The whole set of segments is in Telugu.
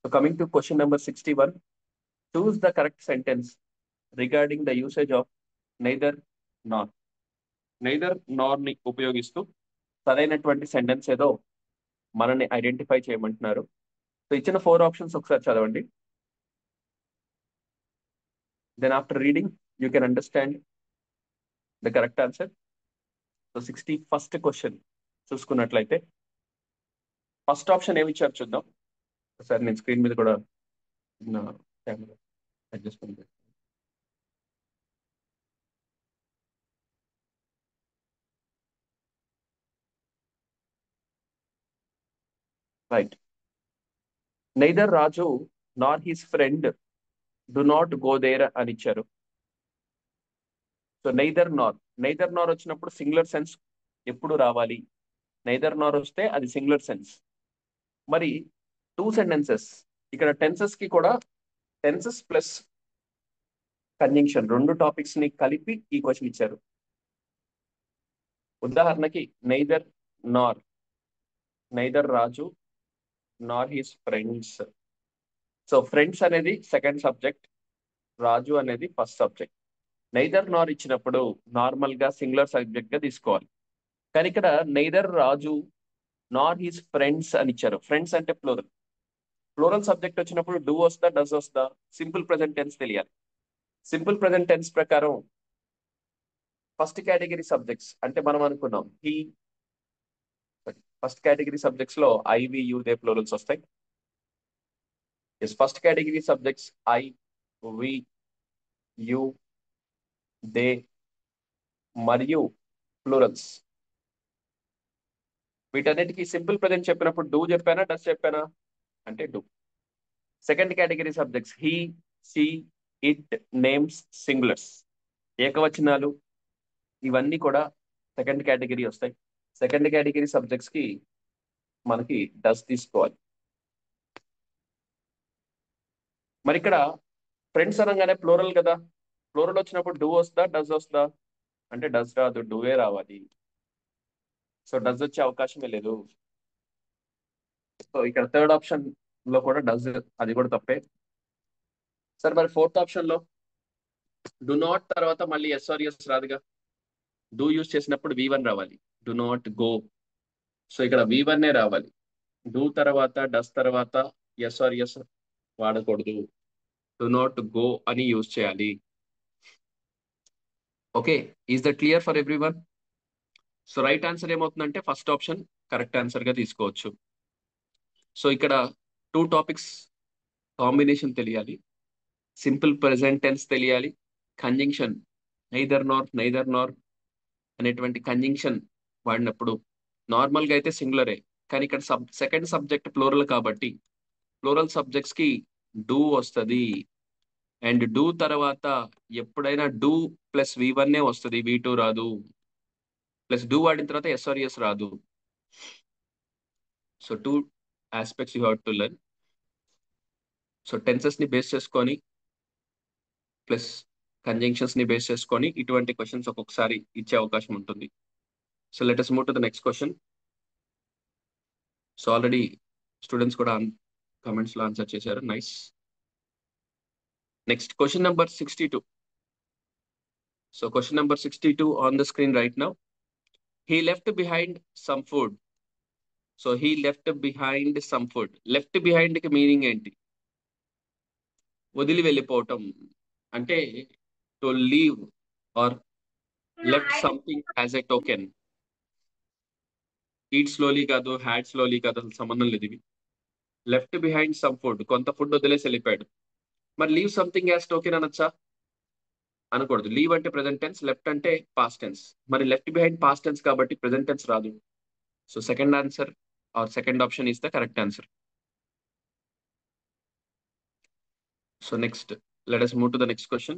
So coming to question number 61, choose the correct sentence regarding the usage of neither nor. Neither nor ని ఉపయోగిస్తూ సరైనటువంటి సెంటెన్స్ ఏదో మనల్ని ఐడెంటిఫై చేయమంటున్నారు. సో ఇచ్చిన 4 ఆప్షన్స్ ఒకసారి చదవండి. Then after reading, you can understand the correct answer. So 61st question చూసుకున్నట్లయితే ఫస్ట్ ఆప్షన్ ఏమి ఇచ్చారు చూద్దాం. ఒకసారి నేను స్క్రీన్ మీద కూడా camera adjustment. Right. Neither Raju nor his friend do not go there అని ఇచ్చారు. సో నైదర్ నార్ వచ్చినప్పుడు సింగులర్ సెన్స్ ఎప్పుడు రావాలి? నైదర్ నార్ వస్తే అది సింగులర్ సెన్స్. మరి 2 సెంటెన్సెస్ ఇక్కడ టెన్సెస్ కి కూడా టెన్సెస్ ప్లస్ కంజంక్షన్ 2 టాపిక్స్ ని కలిపి ఈ క్వశ్చన్ ఇచ్చారు. ఉదాహరణకి neither Raju nor his friends. So friends అనేది సెకండ్ సబ్జెక్ట్, రాజు అనేది ఫస్ట్ సబ్జెక్ట్. నైదర్ నార్ ఇచ్చినప్పుడు నార్మల్ గా సింగులర్ సబ్జెక్ట్ గా తీసుకోవాలి. కానీ ఇక్కడ neither Raju nor his friends అని ఇచ్చారు. ఫ్రెండ్స్ అంటే ప్లూరల్ సబ్జెక్ట్ వచ్చినప్పుడు డూ వస్తా డస్ వస్తా, సింపుల్ ప్రెజెంట్ టెన్స్ తెలియాలి. సింపుల్ ప్రెజెంట్ టెన్స్ ప్రకారం ఫస్ట్ కేటగిరీ సబ్జెక్ట్స్ అంటే మనం అనుకున్నాం ఫస్ట్ కేటగిరీ సబ్జెక్ట్స్ లో I we you they plurals వస్తాయి. First category subjects I we you they మరియు ప్లూరల్స్. వీటన్నిటికీ సింపుల్ ప్రెజెంట్ చెప్పినప్పుడు డూ చెప్పానా డస్ చెప్పానా అంటే do. Second category subjects he she it names singulars ఏకవచనాలు ఇవన్నీ కూడా సెకండ్ కేటగిరీ వస్తాయి. సెకండ్ కేటగిరీ సబ్జెక్ట్స్ కి మనకి డస్ తీసుకోవాలి. మరి ఇక్కడ ఫ్రెండ్స్ అనగానే ప్లూరల్ కదా, ప్లూరల్ వచ్చినప్పుడు డూ వస్తా డస్ వస్తా అంటే డస్ రాదు, డూవే రావాలి. సో డస్ వచ్చే అవకాశమే లేదు. సో ఇక్కడ థర్డ్ ఆప్షన్ లో కూడా డస్, అది కూడా తప్పే. సరే మరి ఫోర్త్ ఆప్షన్ లో డు నాట్ తర్వాత మళ్ళీ ఎస్ రాదుగా. డూ యూజ్ చేసినప్పుడు V1 రావాలి, డు నాట్ గో. సో ఇక్కడ V1 రావాలి. డూ తర్వాత డస్ తర్వాత ఎస్ వాడకూడదు, డు నాట్ గో అని యూజ్ చేయాలి. Okay, is that clear for everyone? So right answer ఏమవుతుందంటే ఫస్ట్ ఆప్షన్ కరెక్ట్ ఆన్సర్ గా తీసుకోవచ్చు. సో ఇక్కడ 2 టాపిక్స్ కాంబినేషన్ తెలియాలి, సింపుల్ ప్రెజెంట్ టెన్స్ తెలియాలి, కంజంక్షన్ నైదర్ నార్ అనేటువంటి కంజంక్షన్ వాడినప్పుడు నార్మల్ గా అయితే సింగులరే, కానీ ఇక్కడ సెకండ్ సబ్జెక్ట్ ప్లూరల్ కాబట్టి ప్లూరల్ సబ్జెక్ట్స్ కి డూ వస్తుంది. అండ్ డూ తర్వాత ఎప్పుడైనా డూ ప్లస్ V1 వస్తుంది, V2 రాదు. ప్లస్ డూ వాడిన తర్వాత ఎస్ రాదు. So 2 aspects you have to learn. So tenses ని బేస్ చేసుకొని ప్లస్ కంజంక్షన్స్ ని బేస్ చేసుకొని ఇటువంటి క్వశ్చన్స్ ఒక్కొక్కసారి ఇచ్చే అవకాశం ఉంటుంది. So let us move to the next question. So already students కూడా కమెంట్స్ లో ఆన్సర్ చేశారు, nice. Next question number 62. So question number 62 on the screen right now. He left behind some food. So he left behind some food. Left behind కి మీనింగ్ ఏంటి? వదిలి వెళ్ళిపోవటం అంటే to leave are left something as a token. Eat slowly కాదు, హ్యాడ్ స్లోలీ కాదు, అసలు సంబంధం లేదు ఇవి. లెఫ్ట్ బిహైండ్ సమ్ ఫుడ్, కొంత ఫుడ్ వదిలేసి వెళ్ళిపోయాడు. మరి లీవ్ సంథింగ్ యాజ్ టోకెన్ అనొచ్చా? అనకూడదు. లీవ్ అంటే ప్రెసెంట్ టెన్స్, లెఫ్ట్ అంటే పాస్ట్ టెన్స్. మరి లెఫ్ట్ బిహైండ్ పాస్ట్ టెన్స్ కాబట్టి ప్రెసెంట్ టెన్స్ రాదు. So second answer or second option is the correct answer. So next let us move to the next question.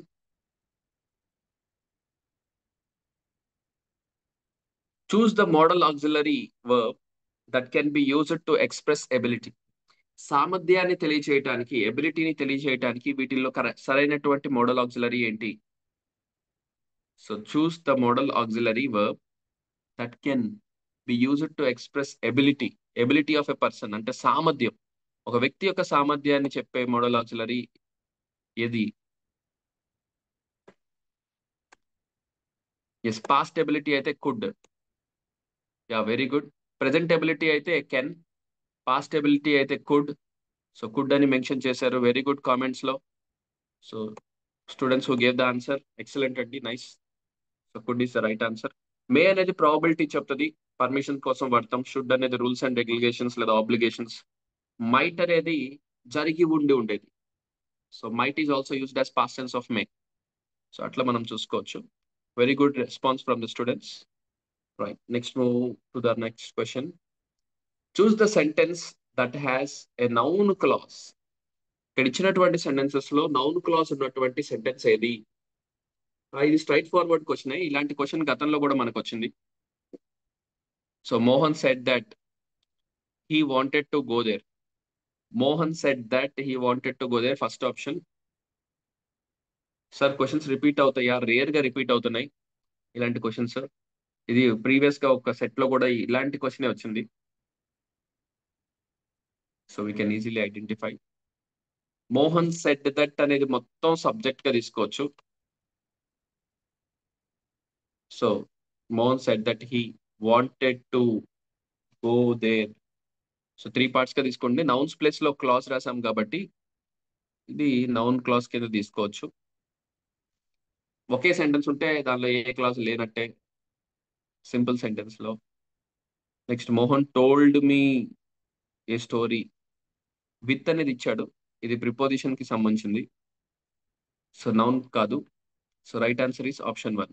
Choose the modal auxiliary verb that can be used to express ability. సామర్థ్యాన్ని తెలియజేయడానికి, ఎబిలిటీని తెలియజేయడానికి వీటిల్లో సరైనటువంటి మోడల్ ఆక్సిలరీ ఏంటి? So choose the modal auxiliary verb that can be used to express ability. Ability of a person అంటే సామర్థ్యం. ఒక వ్యక్తి యొక్క సామర్థ్యాన్ని చెప్పే మోడల్ ఆక్సిలరీ ఏది? ఎస్, పాస్ట్ ఎబిలిటీ అయితే could. Yeah, very good. Present ability అయితే కెన్, పాస్ట్ ఎబిలిటీ అయితే కుడ్. సో కుడ్ అని మెన్షన్ చేశారు. వెరీ గుడ్ కామెంట్స్ లో. So students who gave the answer, excellent అండి, nice. So could is the right answer. May అనేది ప్రాబిలిటీ చెప్తుంది, పర్మిషన్ కోసం వాడతాం. షుడ్ అనేది రూల్స్ అండ్ రెగ్యులేషన్స్ లేదా ఆబ్లిగేషన్స్. మైట్ అనేది జరిగి ఉండి ఉండేది. So might is also used as past tense of may. So అట్లా మనం చూసుకోవచ్చు. Very good response from the students. Right, next move to the next question. Choose the sentence that has a noun clause. ఇక్కడ ఇచ్చినటువంటి సెంటెన్సెస్ లో నౌన్ క్లాస్ ఉన్నటువంటి సెంటెన్స్ ఏది? ఇది స్ట్రైట్ ఫార్వర్డ్ క్వశ్చన్. ఇలాంటి క్వశ్చన్ గతంలో కూడా మనకు వచ్చింది. So Mohan said that he wanted to go there. Mohan said that he wanted to go there, first option. Sir questions repeat అవుతాయా? రేర్ గా రిపీట్ అవుతున్నాయి ఇలాంటి క్వశ్చన్స్. ఇది ప్రీవియస్ గా ఒక సెట్ లో కూడా ఇలాంటి క్వశ్చన్ వచ్చింది. So we can easily identify. Mohan said that అనేది మొత్తం సబ్జెక్ట్ గా తీసుకోవచ్చు. So Mohan said that he wanted to go there. So 3 parts గా తీసుకోండి. నౌన్స్ ప్లేస్ లో క్లాస్ రాసాం కాబట్టి ఇది నౌన్ క్లాస్ కింద తీసుకోవచ్చు. ఒకే సెంటెన్స్ ఉంటే దానిలో ఏ క్లాస్ లేనట్టే, సింపుల్ సెంటెన్స్ లో. Next, Mohan told me a story. With అనేది ఇచ్చాడు, ఇది ప్రిపోజిషన్ కి సంబంధించింది. సో నౌన్ కాదు. So right answer is option 1.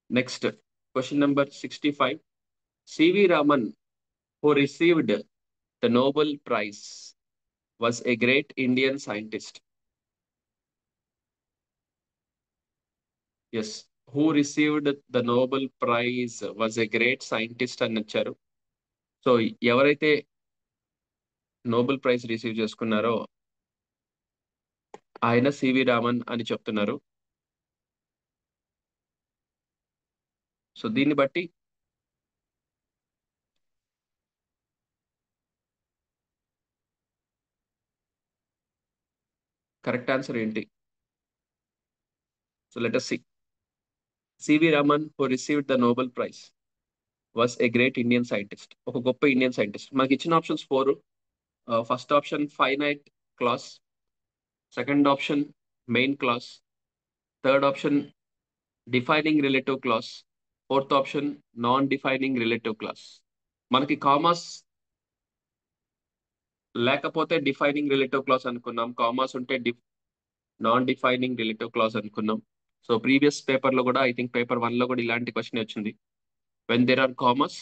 Next, question number 65. CV Raman, who received the Nobel Prize, was a great Indian scientist. Yes, who received the Nobel Prize was a great scientist అని ఇచ్చారు. సో ఎవరైతే నోబెల్ ప్రైజ్ రిసీవ్ చేసుకున్నారో ఆయన సివి రామన్ అని చెప్తున్నారు. సో దీన్ని బట్టి కరెక్ట్ ఆన్సర్ ఏంటి? So let us see. CV Raman who received the Nobel Prize was a great Indian scientist. ఒక గొప్ప ఇండియన్ సైంటిస్ట్. మనకి ఇచ్చిన options 4. First option finite class, second option main class, third option defining relative class, fourth option non defining relative class. మనకి కామర్స్ లేకపోతే డిఫైనింగ్ రిలేటివ్ క్లాస్ అనుకున్నాం, కామర్స్ ఉంటే నాన్ డిఫైనింగ్ రిలేటివ్ క్లాస్ అనుకున్నాం. సో ప్రీవియస్ పేపర్ లో కూడా, ఐ థింక్ పేపర్ 1 లో కూడా ఇలాంటి క్వశ్చన్ వచ్చింది. When there are commas,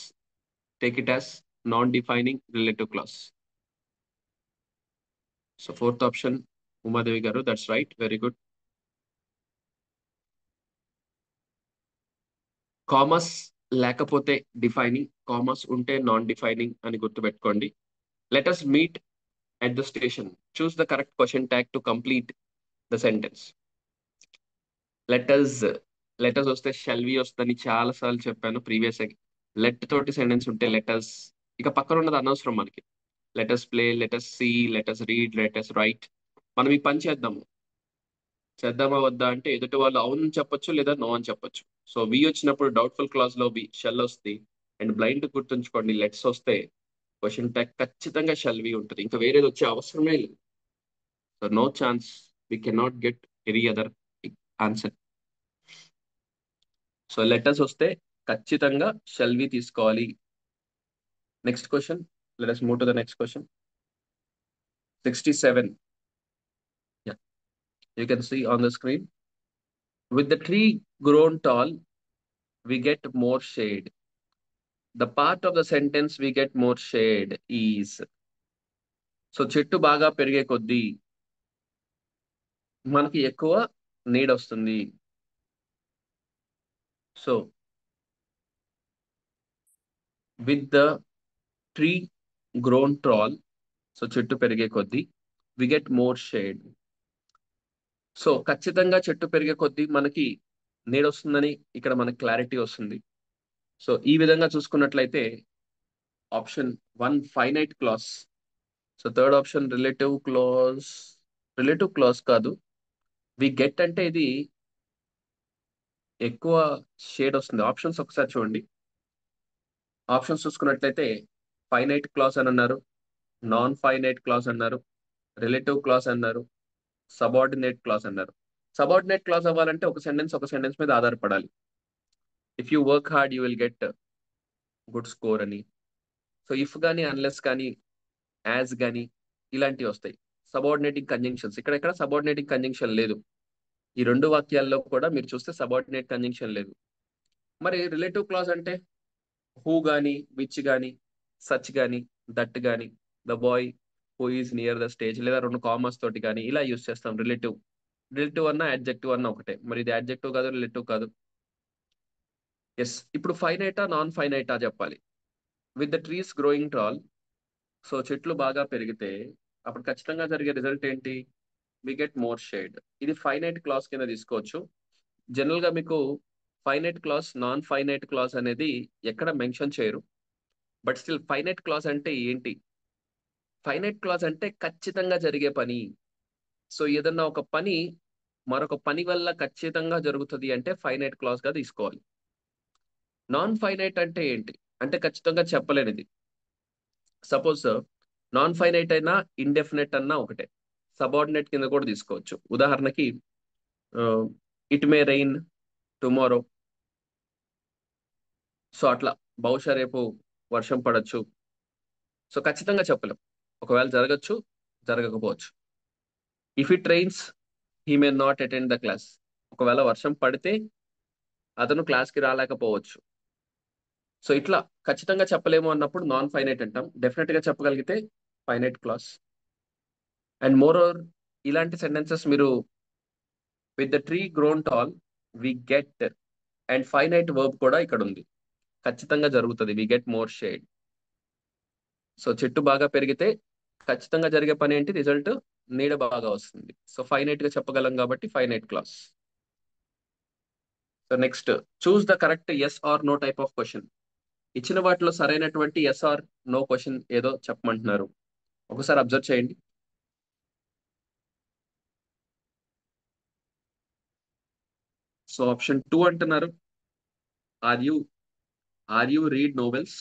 take it as non defining relative clause. So fourth option Umadevi గారు, that's right, very good. Commas లేకపోతే డిఫైనింగ్, కామర్స్ ఉంటే నాన్ డిఫైనింగ్ అని గుర్తుపెట్టుకోండి. Let us meet at the station. Choose the correct question tag to complete the sentence. Let us let us వస్తే shall we వస్తుందని చాలా సార్లు చెప్పాను ప్రీవియస్. లెట్ తోటి సెంటెన్స్ ఉంటే let us, ఇక పక్కన ఉన్నది అనవసరం మనకి. let us play, let us see, let us read, let us write. మనం ఈ పని చేద్దాము, చేద్దామా వద్దా అంటే ఎదుటి వాళ్ళు అవును చెప్పొచ్చు లేదా నో అని చెప్పొచ్చు. సో వి వచ్చినప్పుడు డౌట్ఫుల్ క్లాస్ లో వి షెల్ వస్తుంది. అండ్ బ్లైండ్ గుర్తుంచుకోండి, లెట్స్ వస్తే క్వశ్చన్ ట్యాగ్ ఖచ్చితంగా షెల్ వి ఉంటుంది, ఇంకా వేరేది వచ్చే అవసరమే లేదు. So no chance, we cannot get any other answer. So letters వస్తే ఖచ్చితంగా షెల్ వి తీసుకోవాలి. Next question, let us move to the next question. 67. Yeah, you can see on the screen. With the tree grown tall, we get more shade. The part of the sentence we get more shade is. So చెట్టు బాగా పెరిగే కొద్దీ మనకి ఎక్కువ నీడ వస్తుంది. So with the tree grown tall, so చెట్టు పెరిగే కొద్దీ we get more shade. So ఖచ్చితంగా చెట్టు పెరిగే కొద్దీ మనకి నీడ వస్తుందని ఇక్కడ మనకి క్లారిటీ వస్తుంది. సో ఈ విధంగా చూసుకున్నట్లయితే option 1 finite clause so third option relative clause కాదు. వి గెట్ అంటే ఇది ఎక్కువ షేడ్ వస్తుంది. ఆప్షన్స్ ఒకసారి చూడండి. ఆప్షన్స్ చూసుకున్నట్లయితే ఫైనైట్ క్లాజ్ అని అన్నారు, నాన్ ఫైనైట్ క్లాజ్ అన్నారు, రిలేటివ్ క్లాజ్ అన్నారు, సబార్డినేట్ క్లాజ్ అన్నారు. సబార్డినేట్ క్లాజ్ అవ్వాలంటే ఒక సెంటెన్స్ మీద ఆధారపడాలి. If you work hard you will get good score అని. సో ఇఫ్ కానీ, అన్లెస్ కానీ, యాజ్ కానీ ఇలాంటివి వస్తాయి. సబార్డినేటింగ్ కంజంక్షన్స్ ఇక్కడ సబార్డినేటింగ్ కంజంక్షన్ లేదు. ఈ రెండు వాక్యాల్లో కూడా మీరు చూస్తే సబార్డినేట్ కంజంక్షన్ లేదు. మరి రిలేటివ్ క్లాజ్ అంటే హూ గాని, విచ్ గాని, సచ్ గాని, దట్ గాని, the boy who is near the stage, లేదా రెండు కామర్స్ తోటి కానీ ఇలా యూస్ చేస్తాం. రిలేటివ్ రిలేటివ్ అన్న యాడ్జెక్టివ్ అన్న ఒకటే. మరి ఇది యాడ్జెక్టివ్ కాదు, రిలేటివ్ కాదు. ఎస్. ఇప్పుడు ఫైనైటా నాన్ ఫైనైటా చెప్పాలి. With the trees growing tall, so చెట్లు బాగా పెరిగితే అప్పుడు ఖచ్చితంగా జరిగే రిజల్ట్ ఏంటి? We get more shade. ఇది ఫైనైట్ క్లాస్ కింద తీసుకోవచ్చు. జనరల్ గా మీకు finite clause, non finite clause అనేది ఎక్కడ మెన్షన్ చేయరు. బట్ స్టిల్ ఫైనైట్ క్లాస్ అంటే ఏంటి? ఫైనైట్ క్లాస్ అంటే ఖచ్చితంగా జరిగే పని. సో ఏదన్నా ఒక పని మరొక పని వల్ల ఖచ్చితంగా జరుగుతుంది అంటే ఫైనైట్ క్లాస్ గా తీసుకోవాలి. నాన్ ఫైనైట్ అంటే ఏంటి? అంటే ఖచ్చితంగా చెప్పలేనిది. సపోజ్ నాన్ ఫైనైట్ అయినా ఇండెఫినెట్ అన్నా ఒకటే. సబార్డినేట్ కింద కూడా తీసుకోవచ్చు. ఉదాహరణకి it may rain tomorrow. So అట్లా బహుశా రేపు వర్షం పడచ్చు. సో ఖచ్చితంగా చెప్పలేం. ఒకవేళ జరగచ్చు, జరగకపోవచ్చు. If it rains he may not attend the class. ఒకవేళ వర్షం పడితే అతను క్లాస్ కి రాలేకపోవచ్చు. సో ఇట్లా ఖచ్చితంగా చెప్పలేము అన్నప్పుడు నాన్ ఫైనైట్ అంటాం. డెఫినెట్ గా చెప్పగలిగితే finite clause. And moreover ఇలాంటి సెంటెన్సెస్ మీరు with the tree grown tall, we get, and finite verb కూడా ఇక్కడ ఉంది. ఖచ్చితంగా జరుగుతుంది. We get more shade. So చెట్టు బాగా పెరిగితే ఖచ్చితంగా జరిగే పని ఏంటి? రిజల్ట్ నీడ బాగా వస్తుంది. సో ఫైనైట్ గా చెప్పగలం కాబట్టి finite clause. So next, choose the correct yes or no type of question. ఇచ్చిన వాటిలో సరైనటువంటి ఎస్ ఆర్ నో క్వశ్చన్ ఏదో చెప్పమంటున్నారు. ఒకసారి అబ్జర్వ్ చేయండి. సో ఆప్షన్ 2 అంటున్నారు, ఆర్ యు రీడ్ నోవెల్స్.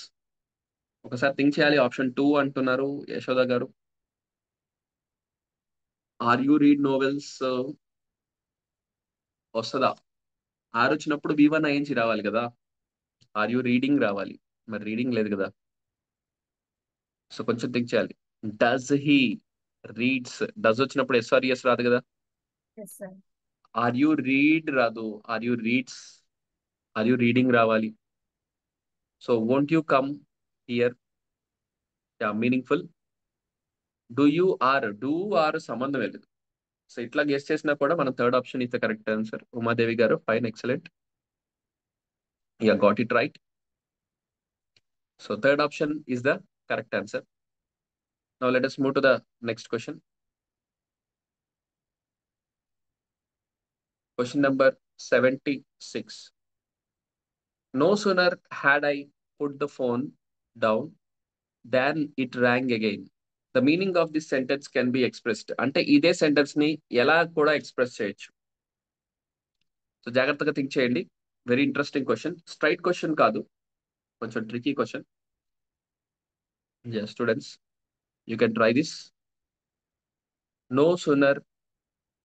ఒకసారి థింక్ చేయాలి. ఆప్షన్ 2 అంటున్నారు యశోద గారు. ఆర్ యు రీడ్ నోవెల్స్ వస్తుందా? ఆర్ వచ్చినప్పుడు V1 ING రావాలి కదా. ఆర్ యు రీడింగ్ రావాలి. మరి రీడింగ్ లేదు కదా. సో కొంచెం థింక్ చేయాలి. డస్ హీ రీడ్స్, డస్ వచ్చినప్పుడు SRES రాదు కదా. Yes sir. Are you read రాదు, are you reads, are you reading రావాలి. So won't you come here, meaningful. Do are సంబంధం లేదు. సో ఇట్లా గెస్ చేసినా కూడా మనం third option is the correct answer. Umadevi గారు, fine, excellent. Yeah got it right. So third option is the correct answer. Now let us move to the next question. Question number 76. No sooner had I put the phone down than it rang again. The meaning of this sentence can be expressed. అంటే ఇదే సెంటెన్స్ ని ఎలా కూడా ఎక్స్ప్రెస్ చేయొచ్చు. సో జాగ్రత్తగా థింక్ చేయండి. Very interesting question. Straight question కాదు, కొంచెం tricky question. Students, you can try this. No sooner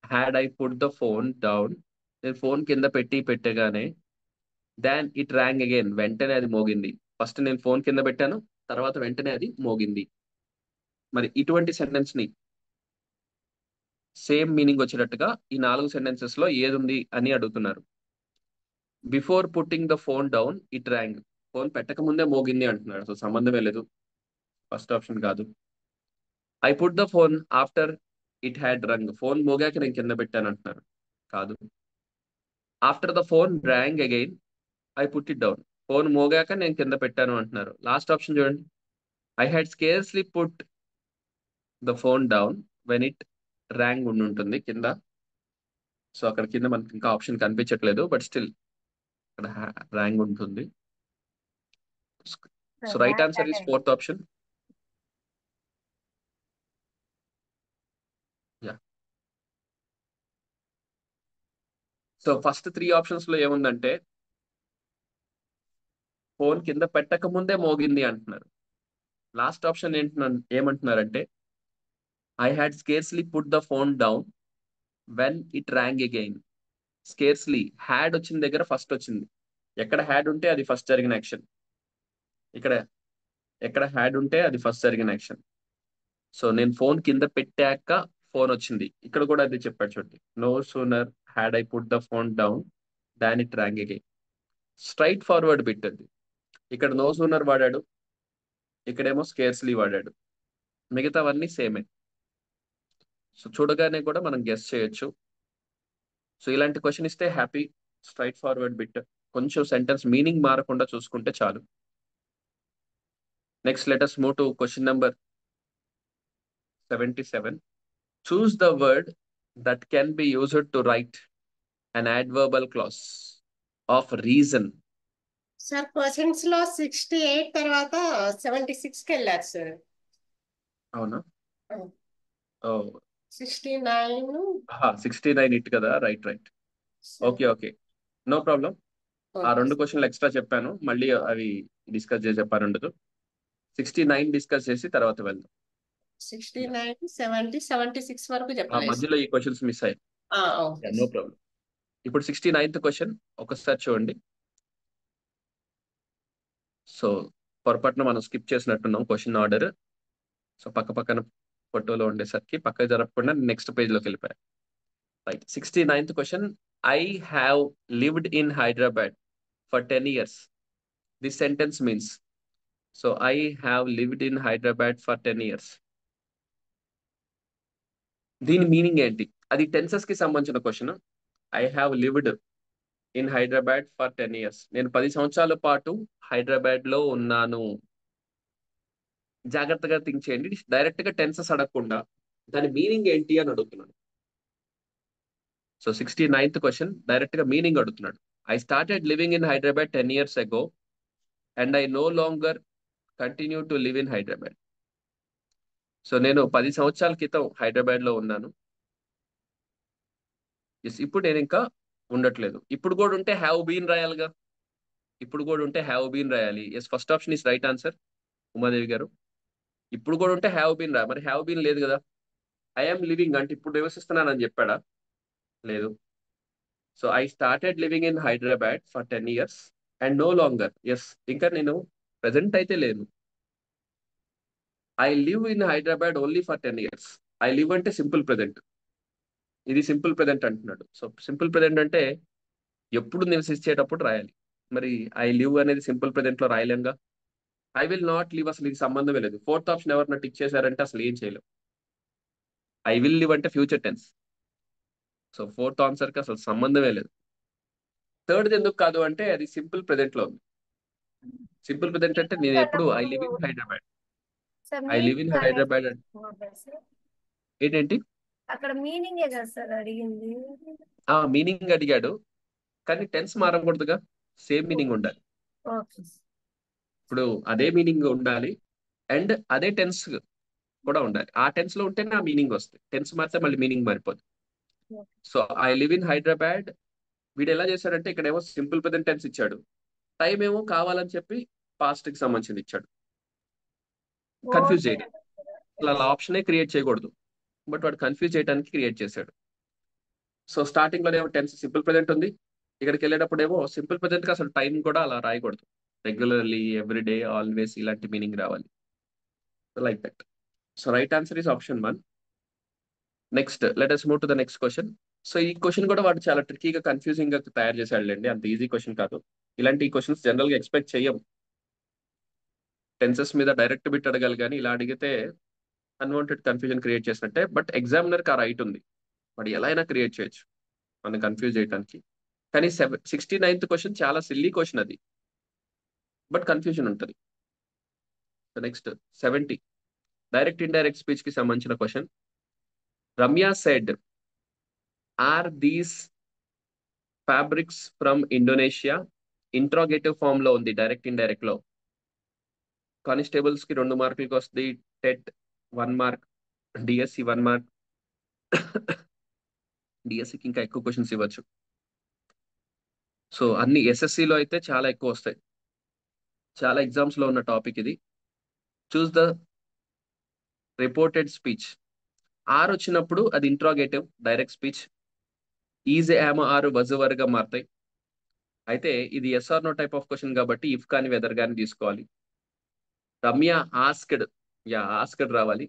had I put the phone down, నేను ఫోన్ కింద పెట్టగానే, దాన్ ఇట్ ర్యాంగ్ అగైన్, వెంటనే అది మోగింది. ఫస్ట్ నేను ఫోన్ కింద పెట్టాను, తర్వాత వెంటనే అది మోగింది. మరి ఇటువంటి సెంటెన్స్ ని సేమ్ మీనింగ్ వచ్చేటట్టుగా ఈ 4 సెంటెన్సెస్ లో ఏది ఉంది అని అడుగుతున్నారు. Before putting the phone down it rang, phone పెట్టక ముందే మోగింది అంటున్నాడు. సో సంబంధమే లేదు. ఫస్ట్ ఆప్షన్ కాదు. I put the phone after it had rung, phone మోగాక నేను కింద పెట్టాను అంటున్నారు. కాదు. After the phone rang again I put it down, phone మోగాక నేను కింద పెట్టాను అంటున్నారు. లాస్ట్ ఆప్షన్ చూడండి, I had scarcely put the phone down when it rang ఉండి ఉంటుంది కింద. సో అక్కడ కింద మనకి ఇంకా ఆప్షన్ కనిపించట్లేదు, బట్ స్టిల్ ఇక్కడ ర్యాంగ్ ఉంటుంది. So right answer is fourth option. So first 3 options లో ఏముందంటే ఫోన్ కింద పెట్టక ముందే మోగింది అంటున్నారు. లాస్ట్ ఆప్షన్ ఏమంటున్నారంటే I had scarcely put the phone down when it rang again. Scarcely had వచ్చిన దగ్గర ఫస్ట్ వచ్చింది. ఎక్కడ హ్యాడ్ ఉంటే అది ఫస్ట్ జరిగిన యాక్షన్. ఇక్కడ ఎక్కడ హ్యాడ్ ఉంటే అది ఫస్ట్ జరిగిన యాక్షన్. సో నేను ఫోన్ కింద పెట్టాక ఫోన్ వచ్చింది. ఇక్కడ కూడా అది చెప్పాడు చూడండి. No sooner had I put the phone down than it rang again. Straightforward bit అది. ఇక్కడ నో సూనర్ వాడాడు, ఇక్కడేమో స్కేర్స్లీ వాడాడు. మిగతావన్నీ సేమే. సో చూడగానే కూడా మనం గెస్ చేయొచ్చు. సో ఇలాంటి క్వశ్చన్ ఇస్తే హ్యాపీ. స్ట్రైట్ ఫార్వర్డ్ బిట్, కొంచెం సెంటెన్స్ మీనింగ్ మారకుండా చూసుకుంటే చాలు. Next let us move to question number 77. Choose the word that can be used to write an adverbial clause of reason. Sir questions లో 68 తర్వాత 76 కి వెళ్ళారు సార్. అవునా? 69. 69 ఇట్ కదా. రైట్. Okay, no problem. ఆ 2 క్వశ్చన్లు ఎక్స్ట్రా చెప్పాను, మళ్ళీ అవి డిస్కస్ చేసి చెప్పాను. 69 డిస్కస్ చేసి తర్వాత వెళ్దాం. 69, 70, 76 వరకు చెప్పలేదు. మధ్యలో ఈ క్వశ్చన్స్ మిస్ అయ్యాయి. No problem. ఇప్పుడు 69th క్వశ్చన్ ఒకసారి చూడండి. సో పొరపాటున మనం స్కిప్ చేసినట్టున్నాం క్వశ్చన్ ఆర్డర్. సో పక్కన ఫోటోలో ఉండేసరికి పక్కకు జరగకుండా నెక్స్ట్ పేజ్ లోకి వెళ్ళిపోయాయి. Right. 69th question. I have lived in Hyderabad for 10 years. This sentence means. So I have lived in Hyderabad for 10 years. దీని మీనింగ్ ఏంటి? అది టెన్సెస్ కి సంబంధించిన question. I have lived in Hyderabad for 10 years. నేను 10 సంవత్సరాల పాటు హైదరాబాద్ లో ఉన్నాను. జాగ్రత్తగా థింక్ చేయండి. డైరెక్ట్ గా టెన్సెస్ అడగకుండా దాని మీనింగ్ ఏంటి అని అడుగుతున్నాను. సో 69th క్వశ్చన్ డైరెక్ట్ గా మీనింగ్ అడుగుతున్నాడు. I started living in Hyderabad 10 years ago and I know longer continue to live in Hyderabad. So నేను 10 సంవత్సరాల క్రితం హైదరాబాద్ లో ఉన్నాను. ఇప్పుడు నేను ఇంకా ఉండట్లేదు. ఇప్పుడు కూడా ఉంటే హ్యావ్ బీన్ రాయాలిగా. ఇప్పుడు కూడా ఉంటే హ్యావ్ బీన్ రాయాలి. First option is right answer Umadevi గారు. ఇప్పుడు కూడా ఉంటే హ్యావ్ బీన్ రా. మరి హ్యావ్ బీన్ లేదు కదా. ఐఎమ్ లివింగ్ అంటే ఇప్పుడు నివసిస్తున్నాను అని చెప్పాడా? లేదు. So I started living in Hyderabad for 10 years and no longer. ఇంకా నేను ప్రెసెంట్ అయితే లేను. I live in Hyderabad only for 10 years. I live అంటే సింపుల్ ప్రెసెంట్. ఇది సింపుల్ ప్రెసెంట్ అంటున్నాడు. సో సింపుల్ ప్రెసెంట్ అంటే ఎప్పుడు నివసించేటప్పుడు రాయాలి. మరి ఐ లివ్ అనేది సింపుల్ ప్రెసెంట్ లో రాయలేంగా. ఐ విల్ నాట్ లివ్ అసలు ఇది సంబంధమే లేదు. ఫోర్త్ ఆప్షన్ ఎవరన్నా టిక్ చేశారంటే అసలు ఏం చేయలేం. ఐ విల్ లివ్ అంటే future tense. So fourth answer కి అసలు సంబంధమే లేదు. థర్డ్ ఎందుకు కాదు అంటే అది సింపుల్ ప్రెసెంట్ లో ఉంది. సింపుల్ ప్రెసెంట్ అంటే నేను ఎప్పుడు I live in Hyderabad. I live in Hyderabad ఏంటేంటి అక్కడ మీనింగ్ కదా సార్ అడిగింది. మీనింగ్ అడిగాడు, కానీ టెన్స్ మారకూడదుగా. సేమ్ మీనింగ్ ఉండాలి. ఇప్పుడు అదే మీనింగ్ ఉండాలి అండ్ అదే టెన్స్ కూడా ఉండాలి. ఆ టెన్స్ లో ఉంటేనే ఆ మీనింగ్ వస్తుంది. టెన్స్ మారితే మళ్ళీ మీనింగ్ మారిపోతుంది. So I live in Hyderabad. వీడు ఎలా చేశాడంటే ఇక్కడేమో సింపుల్ ప్రెసెంట్ టెన్స్ ఇచ్చాడు, టైం ఏమో కావాలని చెప్పి పాస్ట్ కి సంబంధించింది ఇచ్చాడు. కన్ఫ్యూజ్ చేయడం. అలా ఆప్షనే క్రియేట్ చేయకూడదు, బట్ వాడు కన్ఫ్యూజ్ చేయడానికి క్రియేట్ చేశాడు. సో స్టార్టింగ్ లోనేమో టెన్స్ సింపుల్ ప్రెసెంట్ ఉంది, ఇక్కడికి వెళ్ళేటప్పుడు ఏమో సింపుల్ ప్రెసెంట్ కి అసలు టైం కూడా అలా రాయకూడదు. రెగ్యులర్లీ, ఎవ్రీడే, ఆల్వేస్ ఇలాంటి మీనింగ్ రావాలి. Like that. So right answer is option 1. Next let us move to the next question. So ఈ క్వశ్చన్ కూడా వాడు చాలా ట్రికీగా కన్ఫ్యూజింగ్ గా తయారు చేశాడులేండి. అంత ఈజీ క్వశ్చన్ కాదు. ఇలాంటి క్వశ్చన్స్ జనరల్ గా ఎక్స్పెక్ట్ చెయ్యం. టెన్సెస్ మీద డైరెక్ట్ బిట్ అడగాలి, కానీ ఇలా అడిగితే అన్వాంటెడ్ కన్ఫ్యూజన్ క్రియేట్ చేసినట్టే. బట్ ఎగ్జామినర్ కి ఆ రైట్ ఉంది, వాడు ఎలా అయినా క్రియేట్ చేయొచ్చు మనం కన్ఫ్యూజ్ చేయడానికి. కానీ 69th క్వశ్చన్ చాలా సిల్లీ క్వశ్చన్ అది, బట్ కన్ఫ్యూజన్ ఉంటుంది. నెక్స్ట్ 70 డైరెక్ట్ ఇండైరెక్ట్ స్పీచ్ కి సంబంధించిన question. Ramya said are these fabrics from Indonesia. Interrogative form లో ఉంది డైరెక్ట్ ఇండైరెక్ట్ లో. కానిస్టేబుల్స్ కి 2 మార్కులకి వస్తుంది. TET 1 mark, DSC 1 mark. డిఎస్సికి ఇంకా ఎక్కువ క్వశ్చన్స్ ఇవ్వచ్చు. సో అన్ని ఎస్ఎస్సిలో అయితే చాలా ఎక్కువ వస్తాయి. చాలా ఎగ్జామ్స్ లో ఉన్న టాపిక్ ఇది. Choose the reported speech. Are వచ్చినప్పుడు అది interrogative direct speech. Is, am, are బజువర్ గా మారుతాయి. అయితే ఇది yes or no type of question కాబట్టి ఇఫ్ కానీ వెదర్ కానీ తీసుకోవాలి. రమ్య ఆస్క్డ్, యా ఆస్క్డ్ రావాలి.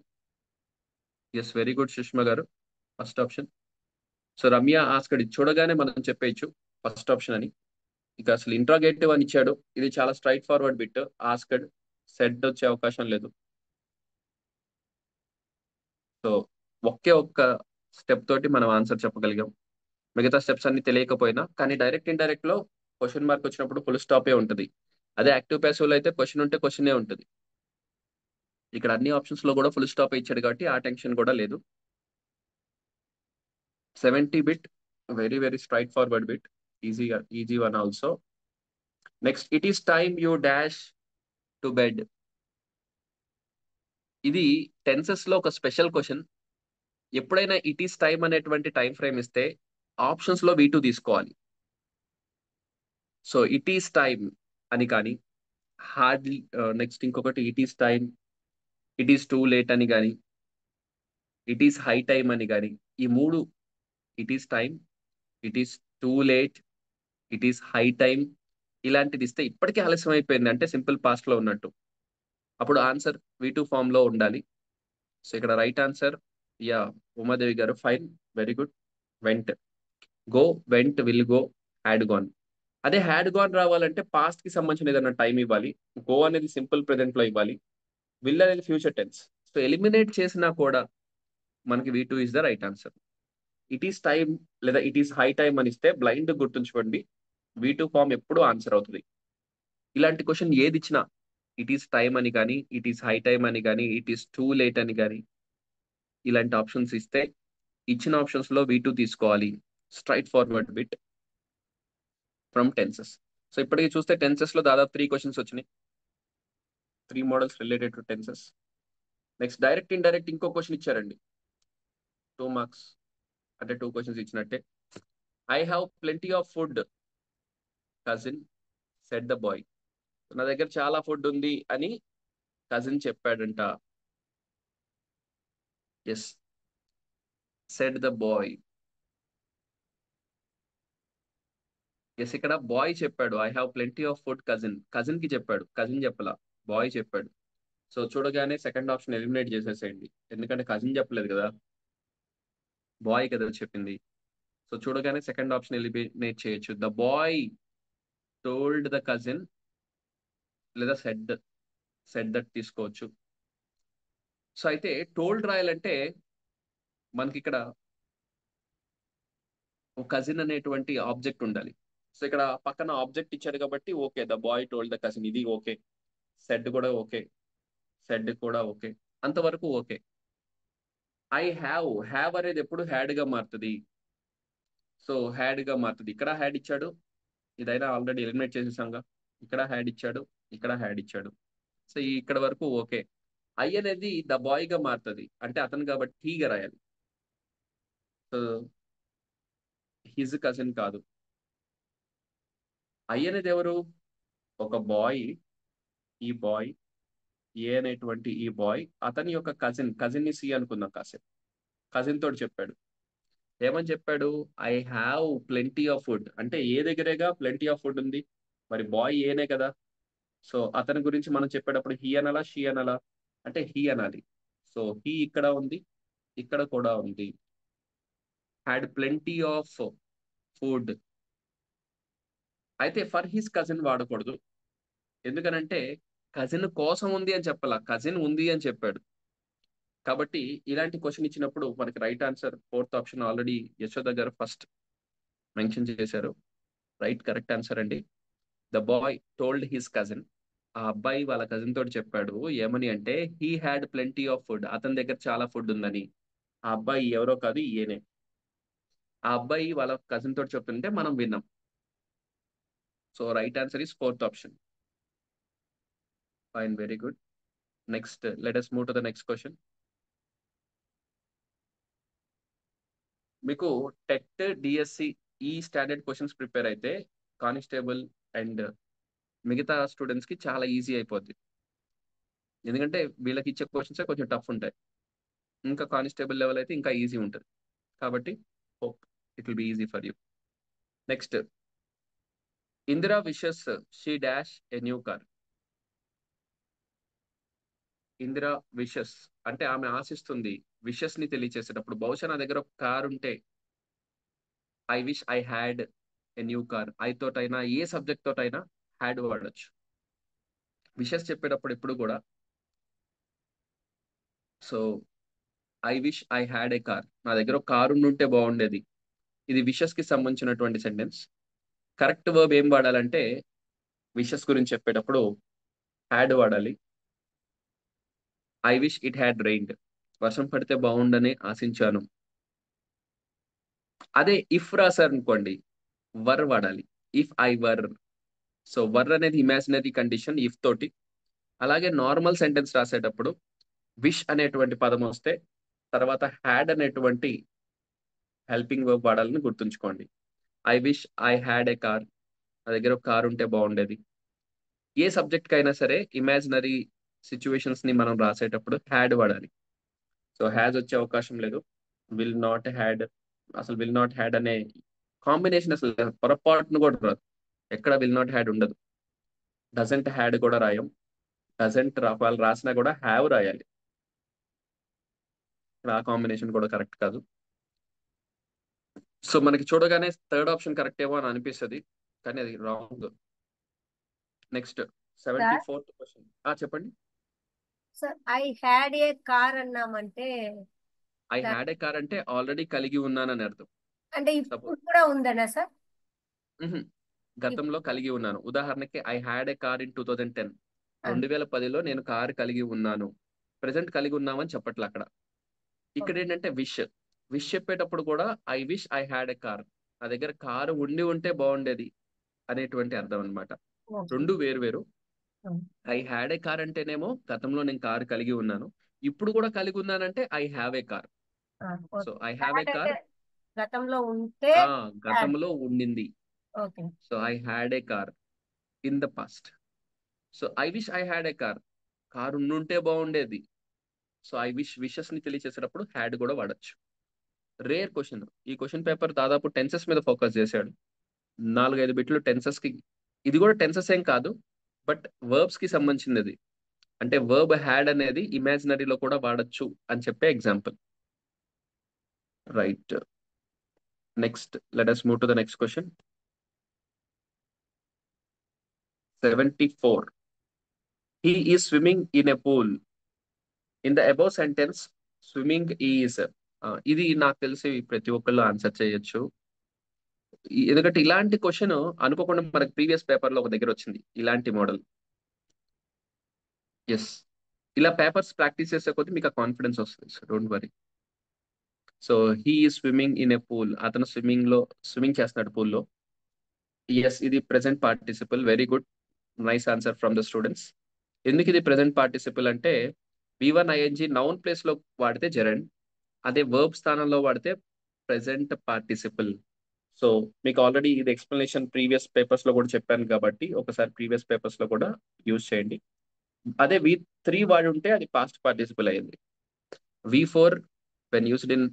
ఎస్, వెరీ గుడ్ సుష్మా గారు, first option. So Ramya asked ఇది చూడగానే మనం చెప్పేయచ్చు ఫస్ట్ ఆప్షన్ అని. ఇక అసలు ఇంట్రాగేటివ్ అని ఇచ్చాడు, ఇది చాలా straight forward bit. Asked, said వచ్చే అవకాశం లేదు. సో ఒకే ఒక్క స్టెప్ తోటి మనం ఆన్సర్ చెప్పగలిగాం. మిగతా స్టెప్స్ అన్ని తెలియకపోయినా కానీ డైరెక్ట్ ఇండైరెక్ట్ లో క్వశ్చన్ మార్క్ వచ్చినప్పుడు ఫుల్ స్టాపే ఉంటుంది. అదే యాక్టివ్ ప్యాసివ్ లో అయితే క్వశ్చన్ ఉంటే క్వశ్చనే ఉంటుంది. ఇక్కడ అన్ని ఆప్షన్స్ లో కూడా ఫుల్ స్టాప్ ఇచ్చాడు కాబట్టి ఆ టెన్షన్ కూడా లేదు. 70 bit, very very straightforward bit, ఈజీగా easy one also. Next, it is time you dash to bed. ఇది టెన్సెస్ లో ఒక స్పెషల్ క్వశ్చన్. ఎప్పుడైనా ఇట్ ఈస్ టైమ్ అనేటువంటి టైం ఫ్రేమ్ ఇస్తే ఆప్షన్స్ లో V2 తీసుకోవాలి. సో ఇట్ ఈస్ టైమ్ అని కానీ, హార్డ్లీ, నెక్స్ట్ ఇంకొకటి it is time, it is too late అని కానీ, ఇట్ ఈస్ హై టైమ్ అని కానీ, ఈ మూడు, it is time, it is too late, it is high time, ఇలాంటిది ఇస్తే ఇప్పటికే ఆలస్యం అయిపోయింది అంటే సింపుల్ పాస్ట్ లో ఉన్నట్టు. అప్పుడు ఆన్సర్ V2 ఫామ్ లో ఉండాలి. సో ఇక్కడ రైట్ ఆన్సర్, యా, ఉమాదేవి గారు, fine, very good. Vent, go, vent, will go, had gone. అదే హ్యాడ్ గాన్ రావాలంటే పాస్ట్ కి సంబంధించిన ఏదైనా టైం ఇవ్వాలి. గో అనేది సింపుల్ ప్రెసెంట్ లో ఇవ్వాలి. విల్ అనేది ఫ్యూచర్ టెన్స్. సో ఎలిమినేట్ చేసినా కూడా మనకి V2 is the right answer. It is time లేదా ఇట్ ఈస్ హై టైమ్ అని ఇస్తే బ్లైండ్ గుర్తుంచుకోండి, V2 ఫామ్ ఎప్పుడు ఆన్సర్ అవుతుంది. ఇలాంటి క్వశ్చన్ ఏది ఇచ్చినా ఇట్ ఈస్ టైమ్ అని కానీ, ఇట్ ఈస్ హై టైమ్ అని కానీ, ఇట్ ఈస్ టూ లేట్ అని కానీ, ఇలాంటి ఆప్షన్స్ ఇస్తే ఇచ్చిన ఆప్షన్స్ లో V2 తీసుకోవాలి. Straightforward bit from tenses. So ఇప్పటికి చూస్తే టెన్సెస్ లో దాదాపు 3 క్వశ్చన్స్ వచ్చినాయి. 3 modals related to tenses. Next, direct indirect ఇంకో క్వశ్చన్ ఇచ్చారండి. 2 మార్క్స్ అంటే 2 క్వశ్చన్స్ ఇచ్చినట్టే. I have plenty of food cousin said the boy. నా దగ్గర చాలా ఫుడ్ ఉంది అని కజిన్ చెప్పాడంట. Yes, said the boy. Yes, ఇక్కడ బాయ్ చెప్పాడు I have plenty of food cousin. Cousin కి చెప్పాడు, కజిన్ చెప్పలా, బాయ్ చెప్పాడు. సో చూడగానే సెకండ్ ఆప్షన్ ఎలిమినేట్ చేసేసేయండి, ఎందుకంటే కజిన్ చెప్పలేదు కదా, బాయ్ కదా చెప్పింది. సో చూడగానే సెకండ్ ఆప్షన్ ఎలిమినేట్ చేయొచ్చు. The boy told the cousin, లేదా సెడ్, సెడ్ దట్ తీసుకోవచ్చు. సో అయితే టోల్డ్ రాయాలంటే మనకి ఇక్కడ కజిన్ అనేటువంటి ఆబ్జెక్ట్ ఉండాలి. సో ఇక్కడ పక్కన ఆబ్జెక్ట్ ఇచ్చాడు కాబట్టి okay, the boy told the cousin, ఇది ఓకే. సెడ్ కూడా ఓకే, సెడ్ కూడా ఓకే, అంతవరకు ఓకే. ఐ హ్యావ్, హ్యావ్ అనేది ఎప్పుడు హ్యాడ్ గా మారుతుంది. సో హ్యాడ్ గా మారుతుంది. ఇక్కడ హ్యాడ్ ఇచ్చాడు, ఇదైనా ఆల్రెడీ ఎలిమినేట్ చేసేసాంగా. ఇక్కడ హ్యాడ్ ఇచ్చాడు, ఇక్కడ హ్యాడ్ ఇచ్చాడు. సో ఇక్కడ వరకు ఓకే. ఐ అనేది ద బాయ్ గా మారుతుంది అంటే అతను కాబట్టి హీగా రాయాలి. సో హిజ్ కజిన్ కాదు. ఐ అనేది ఎవరు, ఒక బాయ్, ఈ బాయ్, ఏ అనేటువంటి ఈ బాయ్ అతని యొక్క కజిన్, కజిన్ ని సి అనుకుందాం కాసేపు. కజిన్ తోటి చెప్పాడు, ఏమని చెప్పాడు, I have plenty of food అంటే ఏ దగ్గరేగా ప్లెంటీ ఆఫ్ ఫుడ్ ఉంది, మరి బాయ్ ఏనే కదా. సో అతని గురించి మనం చెప్పేటప్పుడు హీ అనాలా షీ అనాలా, అంటే హీ అనాలి. సో హీ ఇక్కడ ఉంది, ఇక్కడ కూడా ఉంది. Had plenty of food. అయితే ఫర్ హిస్ కజిన్ వాడకూడదు, ఎందుకనంటే కజిన్ కోసం ఉంది అని చెప్పాల, కజిన్ ఉంది అని చెప్పాడు. కాబట్టి ఇలాంటి క్వశ్చన్ ఇచ్చినప్పుడు మనకి right answer fourth option, already Yashoda గారు ఫస్ట్ మెన్షన్ చేశారు. రైట్, కరెక్ట్ ఆన్సర్ అండి. The boy told his cousin. ఆ అబ్బాయి వాళ్ళ కజిన్ తోటి చెప్పాడు ఏమని అంటే he had plenty of food, అతని దగ్గర చాలా ఫుడ్ ఉందని. ఆ అబ్బాయి ఎవరో కాదు, ఈయనే. ఆ అబ్బాయి వాళ్ళ కజిన్ తోటి చెప్తుంటే మనం విన్నాం. So right answer is fourth option. Fine, very good. Next, let us move to the next question. మీకు టెట్, డిఎస్సి ఈ స్టాండర్డ్ క్వశ్చన్స్ ప్రిపేర్ అయితే కానిస్టేబుల్ అండ్ మిగతా స్టూడెంట్స్ కి చాలా ఈజీ అయిపోద్ది. ఎందుకంటే వీళ్ళకి ఇచ్చే క్వశ్చన్స్ కొంచెం టఫ్ ఉంటాయి. ఇంకా కానిస్టేబుల్ లెవెల్ అయితే ఇంకా ఈజీ ఉంటుంది. కాబట్టి hope it will be easy for you. Next, Indira wishes she dash a new car. Indira wishes అంటే ఆమె ఆశిస్తుంది. విషెస్ ని తెలియచేసేటప్పుడు బహుశా నా దగ్గర ఒక కార్ ఉంటే, I wish I had a new car. I తోటైనా ఏ సబ్జెక్ట్ తోటైనా హ్యాడ్ వాడచ్చు. విషెస్ చెప్పేటప్పుడు ఎప్పుడు కూడా so I wish I had a car, నా దగ్గర ఒక కారు ఉంటే బాగుండేది. ఇది విషెస్ కి సంబంధించినటువంటి సెంటెన్స్. కరెక్ట్ వర్బ్ ఏం వాడాలంటే విషెస్ గురించి చెప్పేటప్పుడు హ్యాడ్ వాడాలి. I wish it had reigned, వర్షం పడితే బాగుండని ఆశించాను. అదే ఇఫ్ రాశారు అనుకోండి, వర్ వాడాలి. If I were. So were అనేది ఇమాజినరీ కండిషన్ ఇఫ్ తోటి. అలాగే నార్మల్ సెంటెన్స్ రాసేటప్పుడు విష్ అనేటువంటి పదం వస్తే తర్వాత హ్యాడ్ అనేటువంటి హెల్పింగ్ వర్బ్ వాడాలని గుర్తుంచుకోండి. I wish I had a car, నా దగ్గర ఒక కార్ ఉంటే బాగుండేది. ఏ సబ్జెక్ట్ కైనా సరే ఇమాజినరీ సిచ్యువేషన్స్ ని మనం రాసేటప్పుడు హ్యాడ్ వాడాలి. సో హ్యాజ్ వచ్చే అవకాశం లేదు. విల్ నాట్ హ్యాడ్, అసలు విల్ నాట్ హ్యాడ్ అనే కాంబినేషన్ అసలు పొరపాటును కూడా రాదు. ఎక్కడ విల్ నాట్ హ్యాడ్ ఉండదు. డజంట్ హ్యాడ్ కూడా రాయం. డజంట్ వాళ్ళు రాసినా కూడా హ్యావ్ రాయాలి. ఆ కాంబినేషన్ కూడా కరెక్ట్ కాదు. సో మనకి చూడగానే థర్డ్ ఆప్షన్ కరెక్ట్ ఏమో అని అనిపిస్తుంది, కానీ అది wrong. Next, sir 74th question. చెప్పండి. Sir I had a car అన్నామంటే ఐ దా- హ్యాడ్ ఏ కార్ అంటే ఆల్రెడీ కలిగి ఉన్నానని అర్థం. అంటే సపోజ్ ఇప్పుడు కూడా ఉందనా సార్? గతంలో కలిగి ఉన్నాను. ఉదాహరణకి I had a car in 2010. ఆ, 2010లో నేను కారు కలిగి ఉన్నాను. ప్రెసెంట్ కలిగి ఉన్నామని చెప్పట్లే అక్కడ. ఇక్కడ ఓకే ఏంటంటే విష్. విష్ చెప్పేటప్పుడు కూడా I wish I had a car, నా దగ్గర కారు ఉండి ఉంటే బాగుండేది అనేటువంటి అర్థం అన్నమాట. ఓకే. రెండు వేరు వేరు. ఆ, ఐ హ్యాడ్ ఏ కార్ అంటేనేమో గతంలో నేను కారు కలిగి ఉన్నాను. ఇప్పుడు కూడా కలిగి ఉన్నానంటే ఐ హ్యావ్ ఏ కార్. ఆ, so okay. I have a had అంటే కార్. గతంలో ఉంటే హ్యాడ్. గతంలో ఉండింది. Okay so I had a car in the past. So I wish I had a car, car ఉండుంటే బాగుండేది. సో ఐ విష్ విషెస్ ని తెలియచేసేటప్పుడు హ్యాడ్ కూడా వాడచ్చు. Rare question. ఈ క్వశ్చన్ పేపర్ దాదాపు టెన్సెస్ మీద ఫోకస్ చేశాడు. 4-5 బిట్లు టెన్సెస్ కి. ఇది కూడా టెన్సెస్ ఏం కాదు, బట్ వర్బ్స్ కి సంబంధించినది. అంటే వర్బ్ హ్యాడ్ అనేది ఇమాజినరీలో కూడా వాడచ్చు అని చెప్పే example. Right. Next, let us move to the next question. 74. He is swimming in a pool. In the above sentence, swimming is. ఇది నాకు తెలిసి ప్రతి ఒక్కళ్ళు ఆన్సర్ చేయొచ్చు. ఎందుకంటే ఇలాంటి క్వశ్చన్ అనుకోకుండా మనకి ప్రీవియస్ పేపర్ లో ఒక దగ్గర వచ్చింది ఇలాంటి మోడల్. ఎస్, ఇలా పేపర్స్ ప్రాక్టీస్ చేసే కొద్దీ మీకు ఆ కాన్ఫిడెన్స్ వస్తుంది. So don't worry. So he ఈ స్విమ్మింగ్ ఇన్ ఏ పూల్, అతను స్విమ్మింగ్ చేస్తున్నాడు పూల్లో. ఎస్, ఇది present participle. Very good, nice answer from the students. ఎందుకు ఇది ప్రెసెంట్ పార్టిసిపల్ అంటే V1 ING నౌన్ ప్లేస్ లో వాడితే జెరండ్, అదే వర్బ్ స్థానంలో వాడితే ప్రెసెంట్ పార్టిసిపల్. సో మీకు ఆల్రెడీ ఇది ఎక్స్ప్లెనేషన్ ప్రీవియస్ పేపర్స్ లో కూడా చెప్పాను కాబట్టి ఒకసారి ప్రీవియస్ పేపర్స్ లో కూడా యూజ్ చేయండి. అదే V3 వాడి ఉంటే అది పాస్ట్ పార్టిసిపల్ అయింది. V4 when used in